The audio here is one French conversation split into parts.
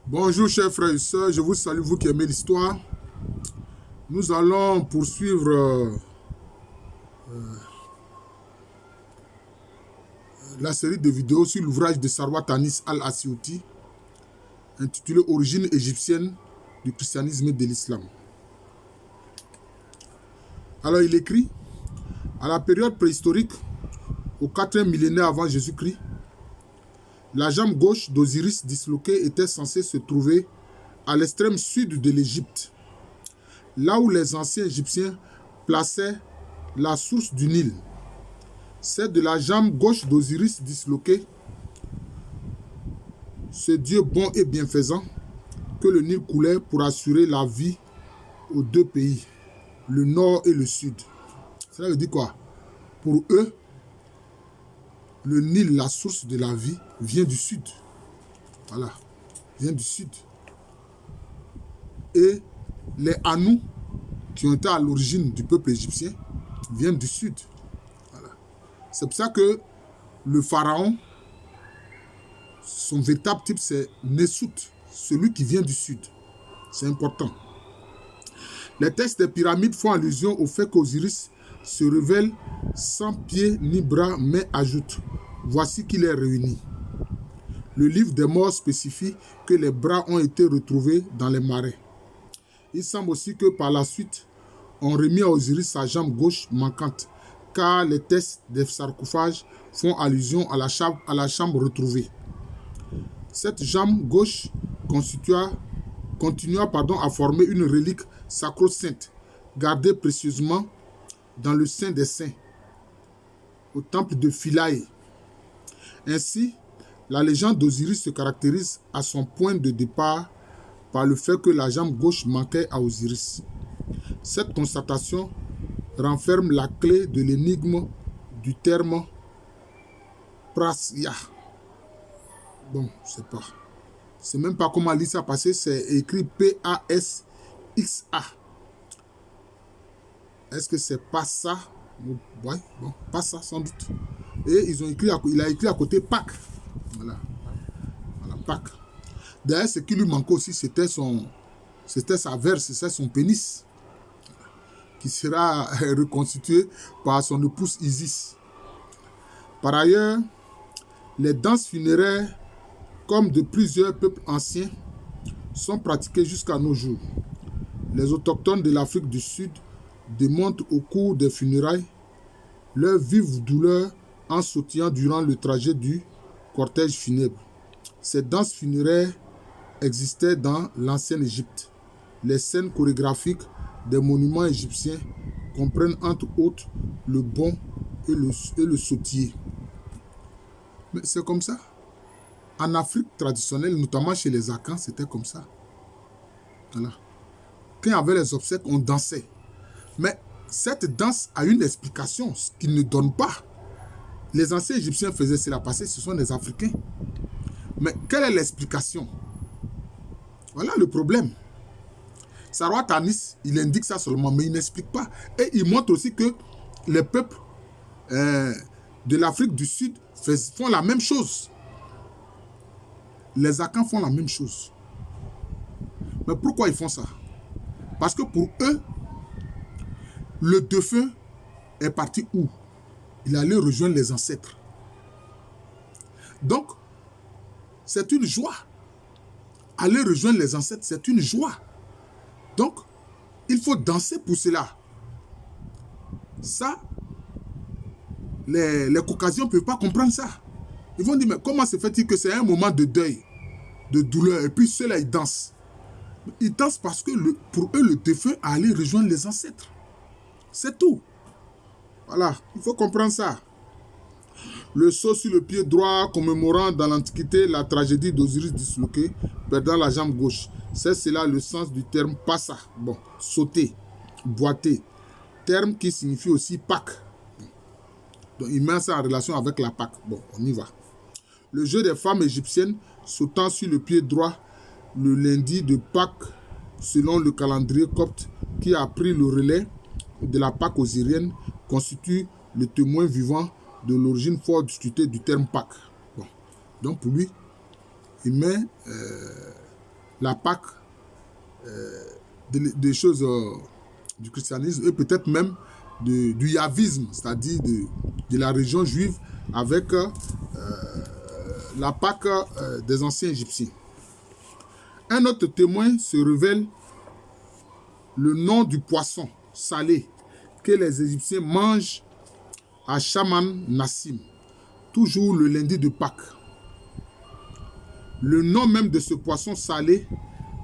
Bonjour chers frères et sœurs, je vous salue, vous qui aimez l'histoire. Nous allons poursuivre la série de vidéos sur l'ouvrage de Sarwat Anis al-Asyouti intitulé Origine égyptienne du christianisme et de l'islam. Alors il écrit, à la période préhistorique, au 4e millénaire avant Jésus-Christ, la jambe gauche d'Osiris disloquée était censée se trouver à l'extrême sud de l'Égypte, là où les anciens Égyptiens plaçaient la source du Nil. C'est de la jambe gauche d'Osiris disloquée, ce Dieu bon et bienfaisant, que le Nil coulait pour assurer la vie aux deux pays, le nord et le sud. Cela veut dire quoi? Pour eux, le Nil, la source de la vie, vient du sud. Voilà, vient du sud. Et les Anou, qui ont été à l'origine du peuple égyptien, viennent du sud. Voilà. C'est pour ça que le pharaon, son véritable type, c'est Nessout, celui qui vient du sud. C'est important. Les textes des pyramides font allusion au fait qu'Osiris se révèle sans pieds ni bras, mais ajoute, voici qu'il est réuni. Le livre des morts spécifie que les bras ont été retrouvés dans les marais. Il semble aussi que par la suite, on remet à Osiris sa jambe gauche manquante, car les textes des sarcophages font allusion à la chambre retrouvée. Cette jambe gauche continua à former une relique sacro-sainte, gardée précieusement dans le Saint des Saints, au temple de Philae. Ainsi, la légende d'Osiris se caractérise à son point de départ par le fait que la jambe gauche manquait à Osiris. Cette constatation renferme la clé de l'énigme du terme Prasya. Bon, je sais pas. Je sais même pas comment lire ça parce que c'est écrit P-A-S-X-A. Est-ce que c'est pas ça? Ouais, bon, pas ça sans doute. Et il a écrit à côté Pâques. Voilà, Pâques. D'ailleurs, ce qui lui manquait aussi, c'était sa verse, c'était son pénis, qui sera reconstitué par son épouse Isis. Par ailleurs, les danses funéraires, comme de plusieurs peuples anciens, sont pratiquées jusqu'à nos jours. Les autochtones de l'Afrique du Sud démontrent au cours des funérailles leur vive douleur en sautillant durant le trajet du cortège funèbre. Ces danses funéraires existaient dans l'ancienne Égypte. Les scènes chorégraphiques des monuments égyptiens comprennent entre autres le bond et le sautier. Mais c'est comme ça. En Afrique traditionnelle, notamment chez les Akans, c'était comme ça. Voilà. Quand il y avait les obsèques, on dansait. Mais cette danse a une explication, ce qu'ils ne donnent pas. Les anciens Égyptiens faisaient cela parce que ce sont des Africains. Mais quelle est l'explication? Voilà le problème. Sarwat Anis, il indique ça seulement, mais il n'explique pas. Et il montre aussi que les peuples de l'Afrique du Sud font la même chose. Les Akans font la même chose. Mais pourquoi ils font ça? Parce que pour eux, le défunt est parti où? Il allait rejoindre les ancêtres. Donc, c'est une joie. Aller rejoindre les ancêtres, c'est une joie. Donc, il faut danser pour cela. Ça, les Caucasiens ne peuvent pas comprendre ça. Ils vont dire, mais comment se fait-il que c'est un moment de deuil, de douleur, et puis ceux-là, ils dansent. Ils dansent parce que pour eux, le défunt a allé rejoindre les ancêtres. C'est tout. Voilà, il faut comprendre ça. Le saut sur le pied droit commémorant dans l'Antiquité la tragédie d'Osiris disloqué, perdant la jambe gauche. C'est cela le sens du terme passa. Bon, sauter, boiter. Terme qui signifie aussi Pâques. Donc il met ça en relation avec la Pâque. Bon, on y va. Le jeu des femmes égyptiennes sautant sur le pied droit le lundi de Pâques, selon le calendrier copte qui a pris le relais de la Pâque osirienne, constitue le témoin vivant de l'origine fort discutée du terme Pâques. Bon. Donc pour lui, il met la Pâque, des choses du christianisme et peut-être même du yavisme, c'est-à-dire de la région juive avec la Pâque des anciens Égyptiens. Un autre témoin se révèle le nom du poisson salé que les Égyptiens mangent à Shaman Nassim, toujours le lundi de Pâques. Le nom même de ce poisson salé,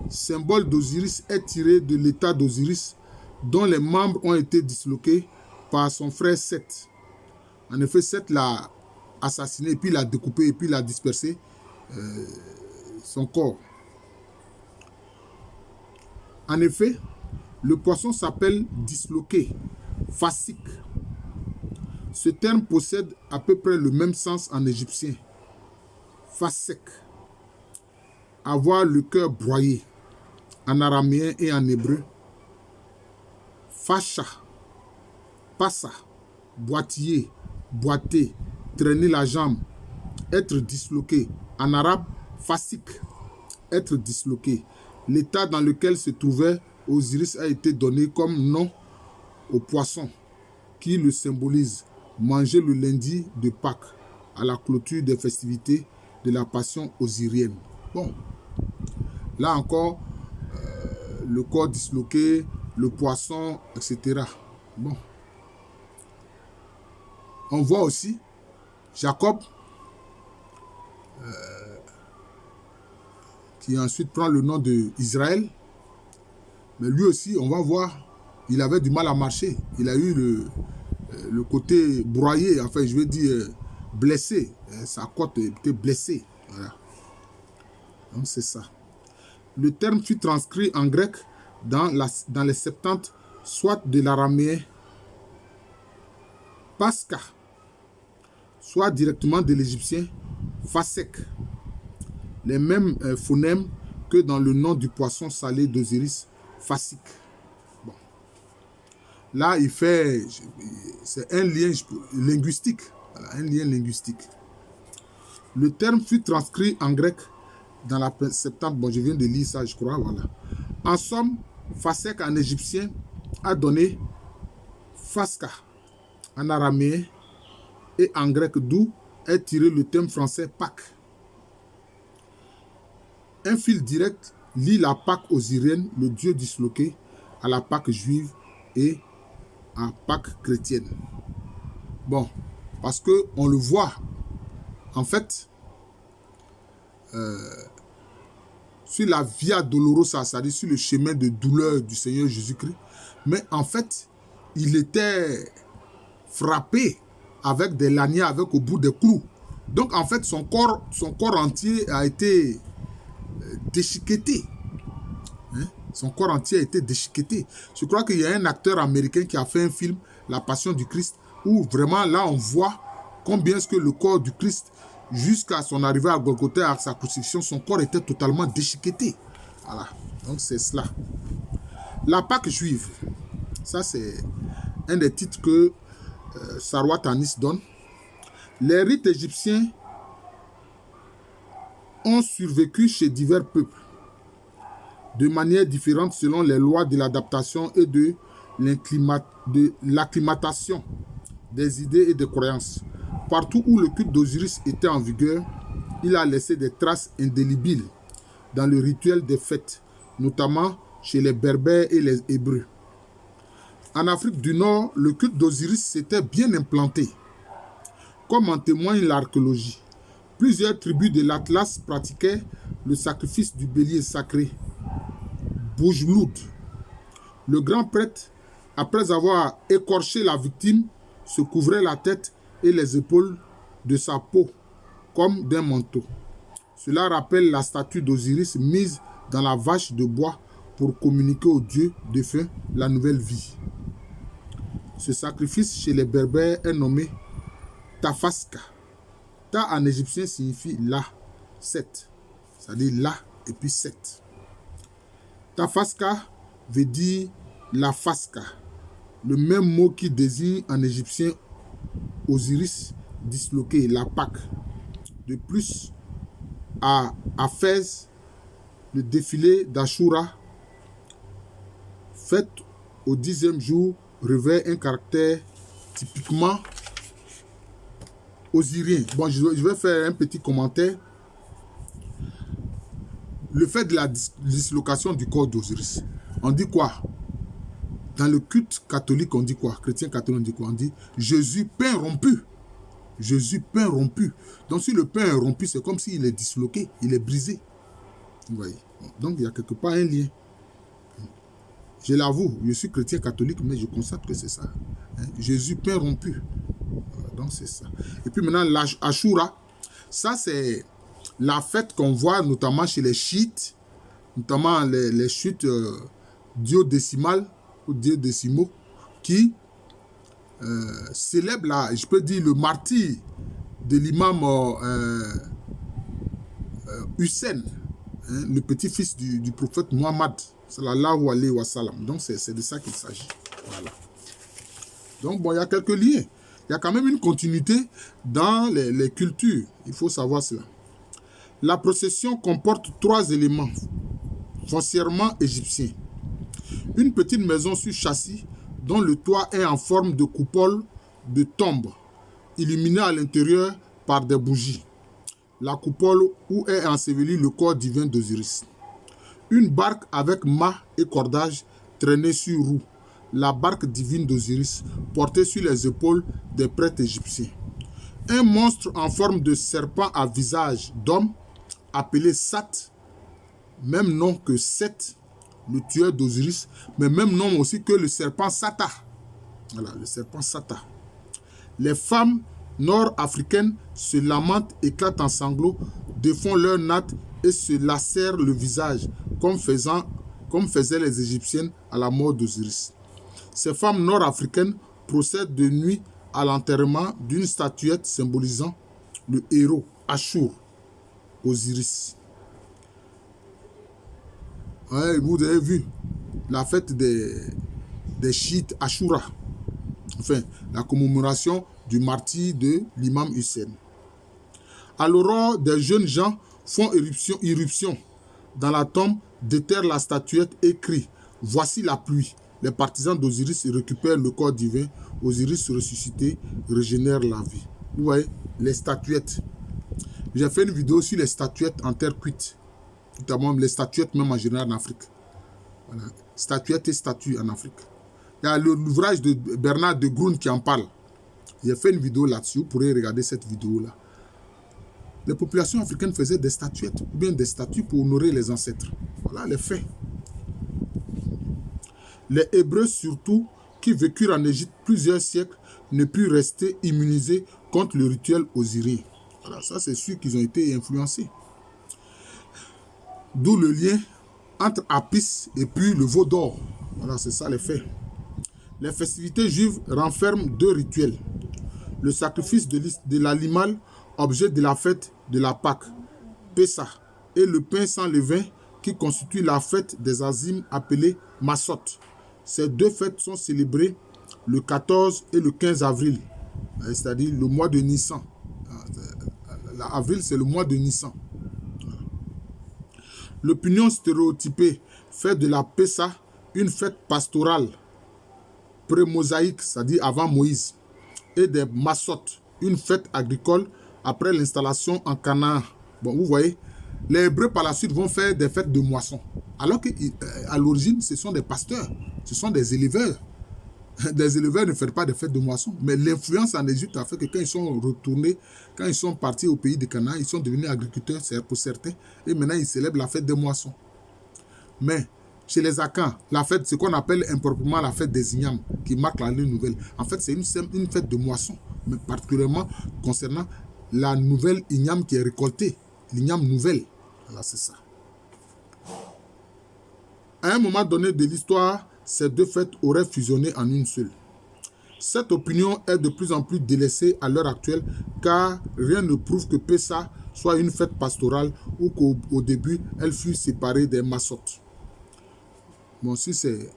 symbole d'Osiris, est tiré de l'état d'Osiris dont les membres ont été disloqués par son frère Seth. En effet, Seth l'a assassiné, et puis l'a découpé, et puis l'a dispersé son corps. En effet, le poisson s'appelle disloqué, fasik. Ce terme possède à peu près le même sens en égyptien. Fasek, avoir le cœur broyé, en araméen et en hébreu. Facha, passa, boitiller, boiter, traîner la jambe, être disloqué. En arabe, fasik, être disloqué. L'état dans lequel se trouvait Osiris a été donné comme nom au poisson qui le symbolise, mangé le lundi de Pâques à la clôture des festivités de la Passion osirienne. Bon, là encore, le corps disloqué, le poisson, etc. Bon. On voit aussi Jacob qui ensuite prend le nom d'Israël. Mais lui aussi, on va voir, il avait du mal à marcher. Il a eu le côté broyé, enfin je veux dire blessé. Sa côte était blessée. Voilà. Donc c'est ça. Le terme fut transcrit en grec dans les Septante, soit de l'araméen Pascha, soit directement de l'égyptien Fasek. Les mêmes phonèmes que dans le nom du poisson salé d'Osiris, Fasik. Bon. Là, c'est un lien linguistique. Voilà, un lien linguistique. Le terme fut transcrit en grec dans la Septante. Bon, je viens de lire ça, je crois. Voilà. En somme, Fasek en égyptien a donné Fasca en araméen et en grec, d'où est tiré le terme français Pâques. Un fil direct lie la Pâque osirienne, le dieu disloqué, à la Pâque juive et à Pâque chrétienne. Bon, parce que on le voit, en fait, sur la Via Dolorosa, c'est-à-dire sur le chemin de douleur du Seigneur Jésus-Christ, mais en fait, il était frappé avec des lanières, avec au bout des clous. Donc, en fait, son corps entier a été déchiqueté. Son corps entier a été déchiqueté. Je crois qu'il y a un acteur américain qui a fait un film, La Passion du Christ, où vraiment là on voit combien est-ce que le corps du Christ, jusqu'à son arrivée à Golgotha, à sa crucifixion, son corps était totalement déchiqueté. Voilà, donc c'est cela. La Pâque juive, ça c'est un des titres que Sarwat Anis donne. Les rites égyptiens ont survécu chez divers peuples de manière différente selon les lois de l'adaptation et de l'acclimatation des idées et des croyances. Partout où le culte d'Osiris était en vigueur, il a laissé des traces indélébiles dans le rituel des fêtes, notamment chez les Berbères et les Hébreux. En Afrique du Nord, le culte d'Osiris s'était bien implanté, comme en témoigne l'archéologie. Plusieurs tribus de l'Atlas pratiquaient le sacrifice du bélier sacré, Boujloud. Le grand prêtre, après avoir écorché la victime, se couvrait la tête et les épaules de sa peau comme d'un manteau. Cela rappelle la statue d'Osiris mise dans la vache de bois pour communiquer au dieu défunt la nouvelle vie. Ce sacrifice chez les Berbères est nommé Tafaska. Ta en égyptien signifie la, 7. C'est-à-dire la et puis 7. Tafaska veut dire la fasca, le même mot qui désigne en égyptien Osiris disloqué, la Pâque. De plus, à Fès, Le défilé d'Ashura, fête au 10e jour, revêt un caractère typiquement osirien. Bon, je vais faire un petit commentaire. Le fait de la dislocation du corps d'Osiris, on dit quoi? Dans le culte catholique, on dit quoi? Chrétien catholique, on dit quoi? On dit Jésus pain rompu. Jésus pain rompu. Donc si le pain est rompu, c'est comme s'il est disloqué, il est brisé. Vous voyez? Donc il y a quelque part un lien. Je l'avoue, je suis chrétien catholique, mais je constate que c'est ça. Jésus pain rompu. Donc c'est ça. Et puis maintenant, l'Ashura, ça c'est la fête qu'on voit notamment chez les chiites, notamment les chiites duodécimales ou duodécimaux, qui célèbrent, je peux dire, le martyre de l'imam Hussein, le petit-fils du prophète Muhammad, sallallahu alayhi wa sallam. Donc c'est de ça qu'il s'agit. Voilà. Donc bon, il y a quelques liens. Il y a quand même une continuité dans les cultures. Il faut savoir cela. La procession comporte 3 éléments foncièrement égyptiens. Une petite maison sur châssis dont le toit est en forme de coupole de tombe, illuminée à l'intérieur par des bougies. La coupole où est enseveli le corps divin d'Osiris. Une barque avec mât et cordage traînée sur roue. La barque divine d'Osiris, portée sur les épaules des prêtres égyptiens. Un monstre en forme de serpent à visage d'homme, appelé Sat, même nom que Seth, le tueur d'Osiris, mais même nom aussi que le serpent Sata. Voilà, le serpent Sata. Les femmes nord-africaines se lamentent, éclatent en sanglots, défont leurs nattes et se lacèrent le visage, comme faisaient les Égyptiennes à la mort d'Osiris. Ces femmes nord-africaines procèdent de nuit à l'enterrement d'une statuette symbolisant le héros Ashur, Osiris. Ouais, vous avez vu la fête des chiites Ashura, enfin la commémoration du martyre de l'imam Hussein. À l'aurore, des jeunes gens font irruption dans la tombe, déterrent la statuette et crient « Voici la pluie ». Les partisans d'Osiris récupèrent le corps divin. Osiris ressuscité régénère la vie. Vous voyez, les statuettes. J'ai fait une vidéo sur les statuettes en terre cuite. Notamment les statuettes même en général en Afrique. Voilà. Statuettes et statues en Afrique. Il y a l'ouvrage de Bernard de Grun qui en parle. J'ai fait une vidéo là-dessus. Vous pourrez regarder cette vidéo-là. Les populations africaines faisaient des statuettes, ou bien des statues pour honorer les ancêtres. Voilà les faits. Les Hébreux surtout, qui vécurent en Égypte plusieurs siècles, ne purent rester immunisés contre le rituel osirien. Voilà, ça c'est sûr qu'ils ont été influencés. D'où le lien entre Apis et puis le veau d'or. Voilà, c'est ça les faits. Les festivités juives renferment 2 rituels. Le sacrifice de l'animal, objet de la fête de la Pâque, Pessah, et le pain sans levain qui constitue la fête des Azimes appelée Massot. Ces 2 fêtes sont célébrées le 14 et le 15 avril, c'est-à-dire le mois de Nissan. Avril, c'est le mois de Nissan. L'opinion stéréotypée fait de la Pessah une fête pastorale, pré-mosaïque, c'est-à-dire avant Moïse, et des Massot, une fête agricole après l'installation en Canaan. Bon, vous voyez, les Hébreux par la suite vont faire des fêtes de moisson. Alors qu'à l'origine, ce sont des pasteurs, ce sont des éleveurs. Des éleveurs ne font pas des fêtes de moisson. Mais l'influence en Égypte a fait que quand ils sont retournés, quand ils sont partis au pays de Canaan, ils sont devenus agriculteurs pour certains. Et maintenant, ils célèbrent la fête des moissons. Mais chez les Akans, la fête, ce qu'on appelle improprement la fête des Ignames, qui marque l'année nouvelle, en fait, c'est une fête de moisson, mais particulièrement concernant la nouvelle Igname qui est récoltée, l'igname nouvelle. Voilà, c'est ça. À un moment donné de l'histoire, ces 2 fêtes auraient fusionné en une seule. Cette opinion est de plus en plus délaissée à l'heure actuelle, car rien ne prouve que Pessah soit une fête pastorale ou qu'au début, elle fut séparée des Massotes. Bon, si c'est...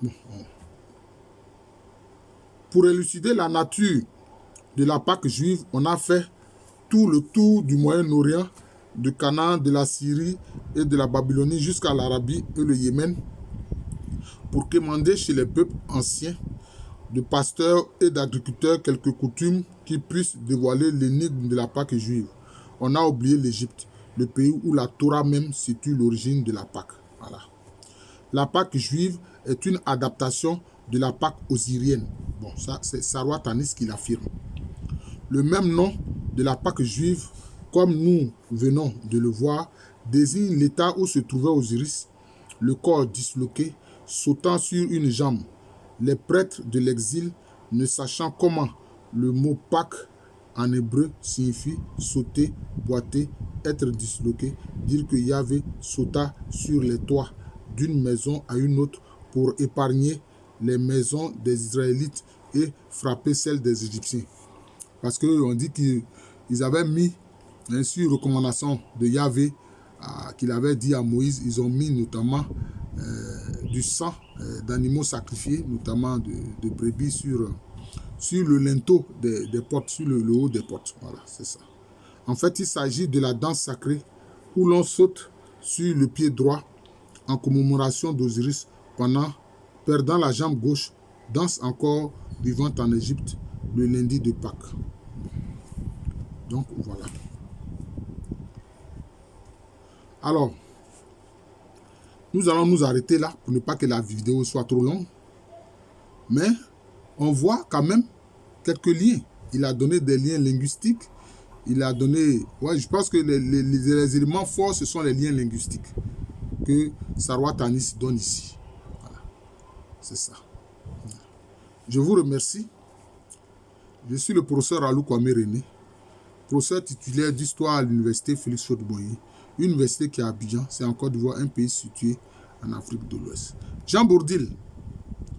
Bon. Pour élucider la nature de la Pâque juive, on a fait tout le tour du Moyen-Orient, de Canaan, de la Syrie et de la Babylonie jusqu'à l'Arabie et le Yémen, pour quémander chez les peuples anciens de pasteurs et d'agriculteurs quelques coutumes qui puissent dévoiler l'énigme de la Pâque juive. On a oublié l'Égypte, le pays où la Torah même situe l'origine de la Pâque. Voilà. La Pâque juive est une adaptation de la Pâque osirienne. Bon, ça c'est Sarwar Tanis qui l'affirme. Le même nom de la Pâque juive, comme nous venons de le voir, désigne l'état où se trouvait Osiris, le corps disloqué, sautant sur une jambe. Les prêtres de l'exil, ne sachant comment le mot Pâque en hébreu signifie sauter, boiter, être disloqué, dire que Yahvé sauta sur les toits d'une maison à une autre pour épargner les maisons des Israélites et frapper celles des Égyptiens. Parce qu'on dit qu'ils avaient mis, sur recommandation de Yahvé, qu'il avait dit à Moïse, ils ont mis notamment du sang d'animaux sacrifiés, notamment de brebis, sur le linteau des portes, sur le haut des portes. Voilà, c'est ça. En fait, il s'agit de la danse sacrée où l'on saute sur le pied droit en commémoration d'Osiris pendant, perdant la jambe gauche, danse encore vivante en Égypte le lundi de Pâques. Donc, voilà. Alors, nous allons nous arrêter là pour ne pas que la vidéo soit trop longue. Mais on voit quand même quelques liens. Il a donné des liens linguistiques. Il a donné... Ouais, je pense que les éléments forts, ce sont les liens linguistiques que Sarwar Tanis donne ici. Voilà. C'est ça. Je vous remercie. Je suis le professeur Alou Kwame René, professeur titulaire d'histoire à l'université Félix Houphouët-Boigny, université qui est à Abidjan, c'est en Côte d'Ivoire, un pays situé en Afrique de l'Ouest. Jean Bourdil,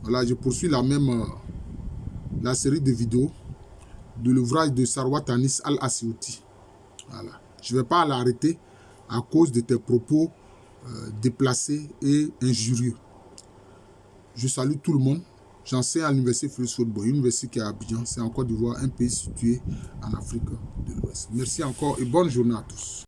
voilà, je poursuis la série de vidéos de l'ouvrage de Sarwar Tanis Al-Assiouti. Voilà. Je ne vais pas l'arrêter à cause de tes propos déplacés et injurieux. Je salue tout le monde. J'enseigne à l'université Félix Houphouët-Boigny, université qui est à Abidjan, c'est en Côte d'Ivoire, un pays situé en Afrique de l'Ouest. Merci encore et bonne journée à tous.